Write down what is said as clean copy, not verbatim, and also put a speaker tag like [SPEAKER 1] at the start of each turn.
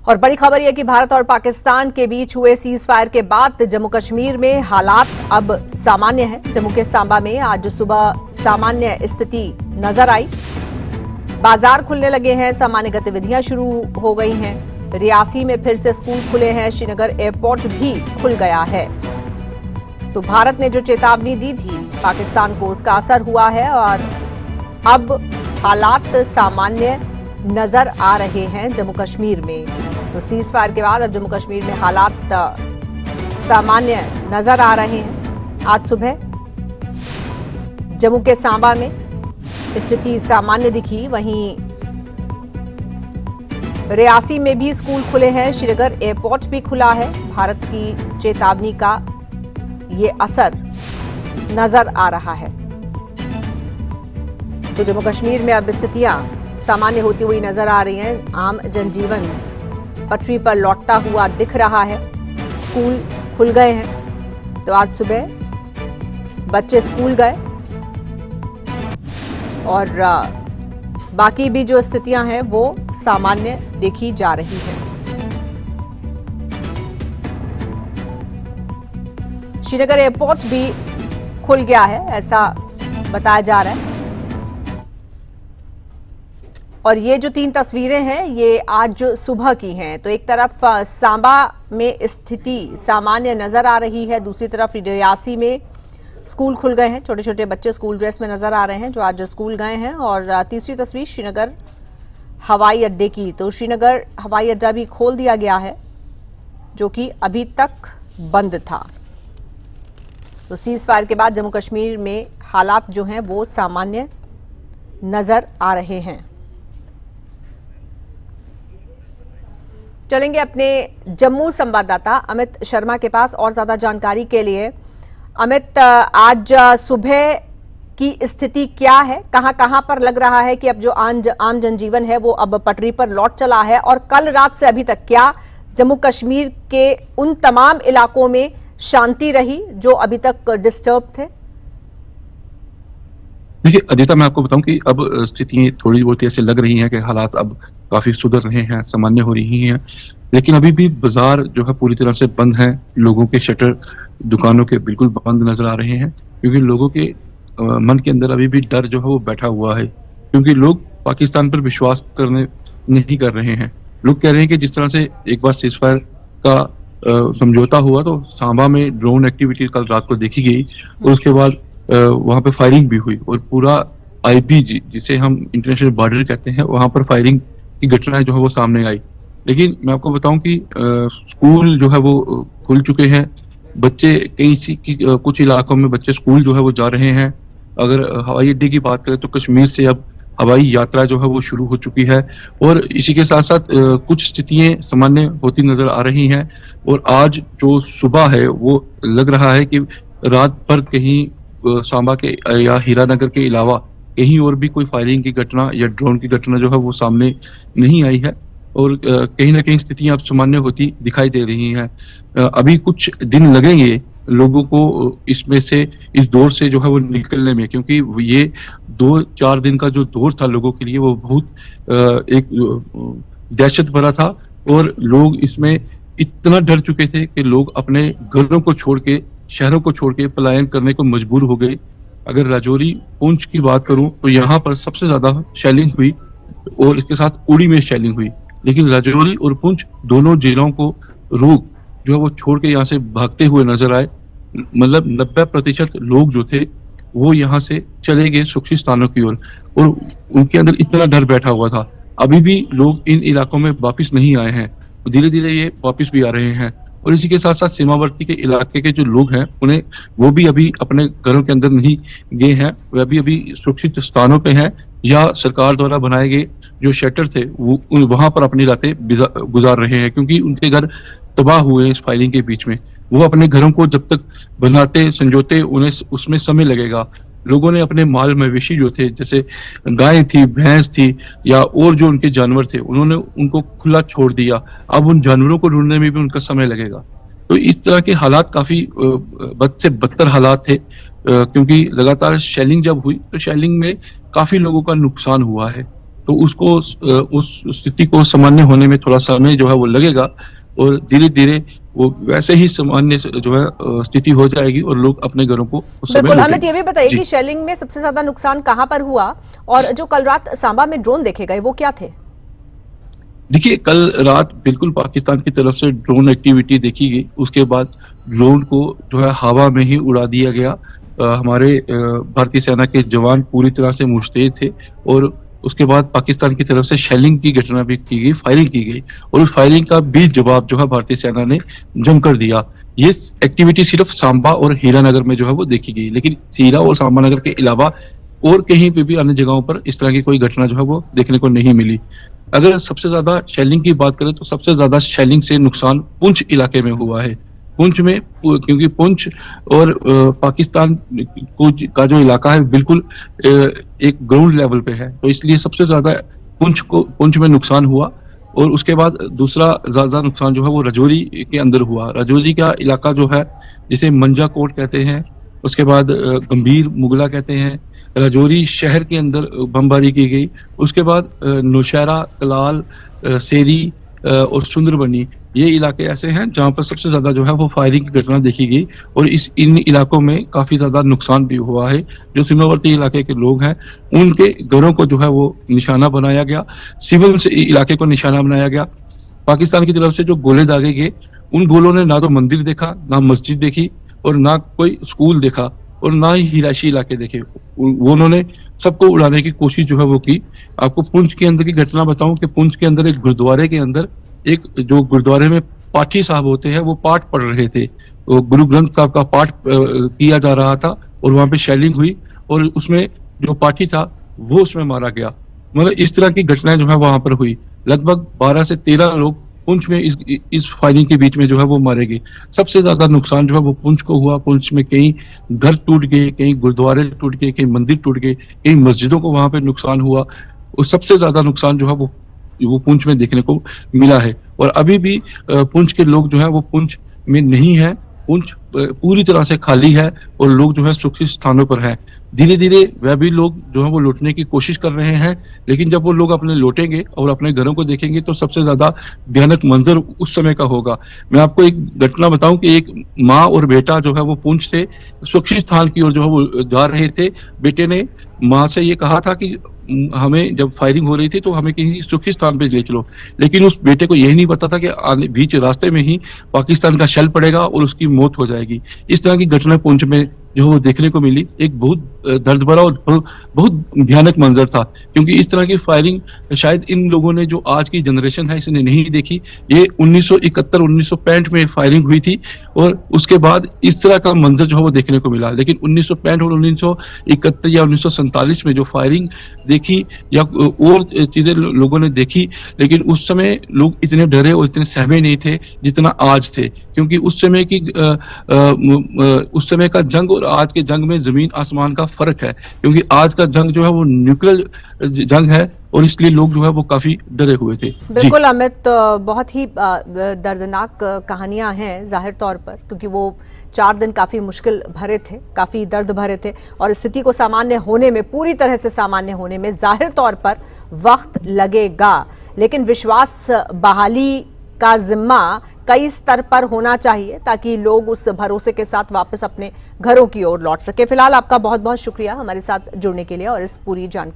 [SPEAKER 1] और बड़ी खबर यह कि भारत और पाकिस्तान के बीच हुए सीज फायर के बाद जम्मू कश्मीर में हालात अब सामान्य है। जम्मू के सांबा में आज सुबह सामान्य स्थिति नजर आई। बाजार खुलने लगे हैं, सामान्य गतिविधियां शुरू हो गई हैं। रियासी में फिर से स्कूल खुले हैं, श्रीनगर एयरपोर्ट भी खुल गया है। तो भारत ने जो चेतावनी दी थी पाकिस्तान को, उसका असर हुआ है और अब हालात सामान्य नजर आ रहे हैं जम्मू कश्मीर में। तो सीज फायर के बाद अब जम्मू कश्मीर में हालात सामान्य नजर आ रहे हैं। आज सुबह जम्मू के सांबा में स्थिति सामान्य दिखी, वहीं रियासी में भी स्कूल खुले हैं, श्रीनगर एयरपोर्ट भी खुला है। भारत की चेतावनी का ये असर नजर आ रहा है। तो जम्मू कश्मीर में अब स्थितियां सामान्य होती हुई नजर आ रही हैं। आम जनजीवन पटरी पर लौटता हुआ दिख रहा है। स्कूल खुल गए हैं। तो आज सुबह बच्चे स्कूल गए और बाकी भी जो स्थितियां हैं वो सामान्य देखी जा रही हैं। श्रीनगर एयरपोर्ट भी खुल गया है, ऐसा बताया जा रहा है। और ये जो 3 तस्वीरें हैं ये आज सुबह की हैं। तो एक तरफ सांबा में स्थिति सामान्य नजर आ रही है, दूसरी तरफ रियासी में स्कूल खुल गए हैं। छोटे छोटे बच्चे स्कूल ड्रेस में नजर आ रहे हैं जो आज स्कूल गए हैं। और तीसरी तस्वीर श्रीनगर हवाई अड्डे की। तो श्रीनगर हवाई अड्डा भी खोल दिया गया है जो कि अभी तक बंद था। तो सीज फायर के बाद जम्मू कश्मीर में हालात जो हैं वो सामान्य नजर आ रहे हैं। चलेंगे अपने जम्मू संवाददाता अमित शर्मा के पास और ज्यादा जानकारी के लिए। अमित, आज सुबह की स्थिति क्या है? कहां कहां पर लग रहा है कि अब जो आम जनजीवन है वो अब पटरी पर लौट चला है? और कल रात से अभी तक क्या जम्मू कश्मीर के उन तमाम इलाकों में शांति रही जो अभी तक डिस्टर्ब थे?
[SPEAKER 2] देखिए अदिता, मैं आपको बताऊं कि अब स्थितियां थोड़ी बहुत ऐसे लग रही हैं कि हालात अब काफी सुधर रहे हैं, सामान्य हो रही हैं। लेकिन अभी भी बाजार जो है पूरी तरह से बंद हैं। लोगों के शटर दुकानों के बिल्कुल बंद नजर आ रहे हैं क्योंकि लोगों के मन के अंदर अभी भी डर जो है वो बैठा हुआ है, क्योंकि लोग पाकिस्तान पर विश्वास करने नहीं कर रहे हैं। लोग कह रहे हैं कि जिस तरह से एक बार सीज फायर का समझौता हुआ तो सांबा में ड्रोन एक्टिविटी कल रात को देखी गई और उसके बाद वहां पे फायरिंग भी हुई और पूरा आईपीजी जिसे हम इंटरनेशनल बॉर्डर कहते हैं वहां पर फायरिंग की घटनाएं जो है वो सामने आई। लेकिन मैं आपको बताऊं कि स्कूल जो है वो खुल चुके हैं। बच्चे कुछ इलाकों में बच्चे स्कूल जो है वो जा रहे हैं। अगर हवाई अड्डे की बात करें तो कश्मीर से अब हवाई यात्रा जो है वो शुरू हो चुकी है और इसी के साथ साथ कुछ स्थितियां सामान्य होती नजर आ रही हैं। और आज जो सुबह है वो लग रहा है कि रात भर कहीं सांबा के या हीरानगर के अलावा कहीं और भी कोई फायरिंग की घटना या ड्रोन की घटना जो है वो सामने नहीं आई है और कहीं ना कहीं स्थितियां अब सामान्य होती दिखाई दे रही हैं। अभी कुछ दिन लगेंगे लोगों को इसमें से इस दौर से जो है वो निकलने में, क्योंकि ये 2-4 दिन का जो दौर था लोगों के लिए वो बहुत एक दहशत भरा था और लोग इसमें इतना डर चुके थे कि लोग अपने घरों को छोड़ के, शहरों को छोड़ के पलायन करने को मजबूर हो गए। अगर राजौरी पुंछ की बात करूं तो यहाँ पर सबसे ज्यादा शेलिंग हुई और इसके साथ उड़ी में शेलिंग हुई। लेकिन राजौरी और पुंछ दोनों जिलों को लोग जो है वो छोड़ के यहाँ से भागते हुए नजर आए। मतलब 90% लोग जो थे वो यहाँ से चले गए सुरक्षित स्थानों की ओर और उनके अंदर इतना डर बैठा हुआ था। अभी भी लोग इन इलाकों में वापिस नहीं आए हैं, धीरे धीरे ये वापिस भी आ रहे हैं। और इसी के साथ साथ सीमावर्ती के इलाके के जो लोग हैं उन्हें वो भी अभी अपने घरों के अंदर नहीं गए हैं, वह भी अभी सुरक्षित स्थानों पे हैं या सरकार द्वारा बनाए गए जो शेल्टर थे वो वहां पर अपनी रातें गुजार रहे हैं, क्योंकि उनके घर तबाह हुए इस फायरिंग के बीच में। वो अपने घरों को जब तक बनाते संजोते उन्हें उसमें समय लगेगा। लोगों ने अपने माल मवेशी जो थे, जैसे गाय थी, भैंस थी या और जो उनके जानवर थे, उन्होंने उनको खुला छोड़ दिया। अब उन जानवरों को ढूंढने में भी उनका समय लगेगा। तो इस तरह के हालात काफी बद से बदतर हालात थे, क्योंकि लगातार शेलिंग जब हुई तो शेलिंग में काफी लोगों का नुकसान हुआ है। तो उसको उस स्थिति को सामान्य होने में थोड़ा समय जो है वो लगेगा, और धीरे धीरे वो वैसे ही सामान्य जो है स्थिति हो जाएगी और लोग अपने घरों को उस समय
[SPEAKER 1] बिल्कुल। अमित,
[SPEAKER 2] लौटेंगे।
[SPEAKER 1] ये भी बताइए
[SPEAKER 2] जी।
[SPEAKER 1] कि शेलिंग में सबसे ज्यादा नुकसान कहां पर हुआ, और जो कल रात सांबा में ड्रोन देखे गए वो क्या थे?
[SPEAKER 2] देखिए, कल रात बिल्कुल पाकिस्तान की तरफ से ड्रोन एक्टिविटी देखी गई। उसके बाद ड्रोन को जो है हवा में ही उड़ा दिया गया। हमारे भारतीय सेना के जवान पूरी तरह से मुस्तैद थे, और उसके बाद पाकिस्तान की तरफ से शेलिंग की घटना भी की गई, फायरिंग की गई, और उस फायरिंग का भी जवाब जो है भारतीय सेना ने जमकर दिया। ये एक्टिविटी सिर्फ सांबा और हीरानगर में जो है वो देखी गई, लेकिन हीरा और सांबा नगर के अलावा और कहीं पे भी अन्य जगहों पर इस तरह की कोई घटना जो है वो देखने को नहीं मिली। अगर सबसे ज्यादा शेलिंग की बात करें तो सबसे ज्यादा शेलिंग से नुकसान पुंछ इलाके में हुआ है। पुंछ में, क्योंकि पुंछ और पाकिस्तान का जो इलाका है बिल्कुल एक ग्राउंड लेवल पे है, तो इसलिए सबसे ज्यादा पुंछ में नुकसान हुआ। और उसके बाद दूसरा ज्यादा नुकसान जो है वो रजौरी के अंदर हुआ। रजौरी का इलाका जो है, जिसे मंजा कोट कहते हैं, उसके बाद गंभीर मुगला कहते हैं, रजौरी शहर के अंदर बमबारी की गई। उसके बाद नौशहरा, कलाल, सेरी और सुंदरबनी, ये इलाके ऐसे हैं जहां पर सबसे ज्यादा जो है वो फायरिंग की घटना देखी गई, और इन इलाकों में काफी ज्यादा नुकसान भी हुआ है। जो सीमावर्ती इलाके के लोग हैं उनके घरों को जो है वो निशाना बनाया गया, सिविल इलाके को निशाना बनाया गया। पाकिस्तान की तरफ से जो गोले दागे गए, उन गोलों ने ना तो मंदिर देखा, ना मस्जिद देखी, और ना कोई स्कूल देखा, और ना ही हिराशी इलाके देखे। वो उन्होंने सबको उड़ाने की कोशिश जो है वो की। आपको पुंछ के अंदर की घटना बताऊं कि पुंछ के अंदर एक गुरुद्वारे के अंदर, एक जो गुरुद्वारे में पाठी साहब होते हैं वो पाठ पढ़ रहे थे, तो गुरु ग्रंथ साहब का पाठ किया जा रहा था, और वहां पे शेलिंग हुई, और उसमें जो पाठी था वो उसमें मारा गया। मतलब इस तरह की घटनाएं जो है वहां पर हुई। लगभग 12 से 13 लोग पुंछ में इस फायरिंग के बीच में जो है वो मारे गए। सबसे ज्यादा नुकसान जो है वो पुंछ को हुआ। पुंछ में कई घर टूट गए, कई गुरुद्वारे टूट गए, कई मंदिर टूट गए, कई मस्जिदों को वहां पे नुकसान हुआ, और सबसे ज्यादा नुकसान जो है वो पुंछ में देखने को मिला है। और अभी भी पुंछ के लोग जो है वो पुंछ में नहीं है। पुंछ पूरी तरह से खाली है, और लोग जो है सुरक्षित स्थानों पर हैं। धीरे धीरे वह भी लोग जो है वो लौटने की कोशिश कर रहे हैं, लेकिन जब वो लोग अपने लौटेंगे और अपने घरों को देखेंगे तो सबसे ज्यादा भयानक मंजर उस समय का होगा। मैं आपको एक घटना बताऊं कि एक माँ और बेटा जो है वो पुंछ से सुरक्षित स्थान की ओर जो है वो जा रहे थे। बेटे ने माँ से ये कहा था कि हमें जब फायरिंग हो रही थी तो हमें किसी सुरक्षित स्थान पे ले चलो, लेकिन उस बेटे को यही नहीं पता था कि बीच रास्ते में ही पाकिस्तान का शेल पड़ेगा और उसकी मौत हो जाएगी। इस तरह की घटना पुंछ में जो वो देखने को मिली, एक बहुत दर्द भरा और बहुत भयानक मंजर था, क्योंकि इस तरह की फायरिंग शायद इन लोगों ने, जो आज की जनरेशन है, इसने नहीं देखी। ये 1971-1965 में फायरिंग हुई थी, और उसके बाद इस तरह का मंजर जो है वो देखने को मिला। लेकिन 1965 और 1971 या 1947 में जो फायरिंग देखी या और चीजें लोगों ने देखी, लेकिन उस समय लोग इतने डरे और इतने सहमे नहीं थे जितना आज थे, क्योंकि उस समय का जंग और आज के जंग में जमीन आसमान का फर्क है। क्योंकि आज का जंग जो है वो न्यूक्लियर जंग है, और इसलिए लोग जो है वो काफी डरे हुए थे।
[SPEAKER 1] बिल्कुल अमित, बहुत ही दर्दनाक कहानियां हैं जाहिर तौर पर, क्योंकि वो 4 दिन काफी मुश्किल भरे थे, काफी दर्द भरे थे, और स्थिति को सामान्य होने में, पूरी तरह से सामान्य होने में जाहिर तौर पर वक्त लगेगा। लेकिन विश्वास बहाली का जिम्मा कई स्तर पर होना चाहिए, ताकि लोग उस भरोसे के साथ वापस अपने घरों की ओर लौट सके। फिलहाल आपका बहुत बहुत शुक्रिया हमारे साथ जुड़ने के लिए और इस पूरी जानकारी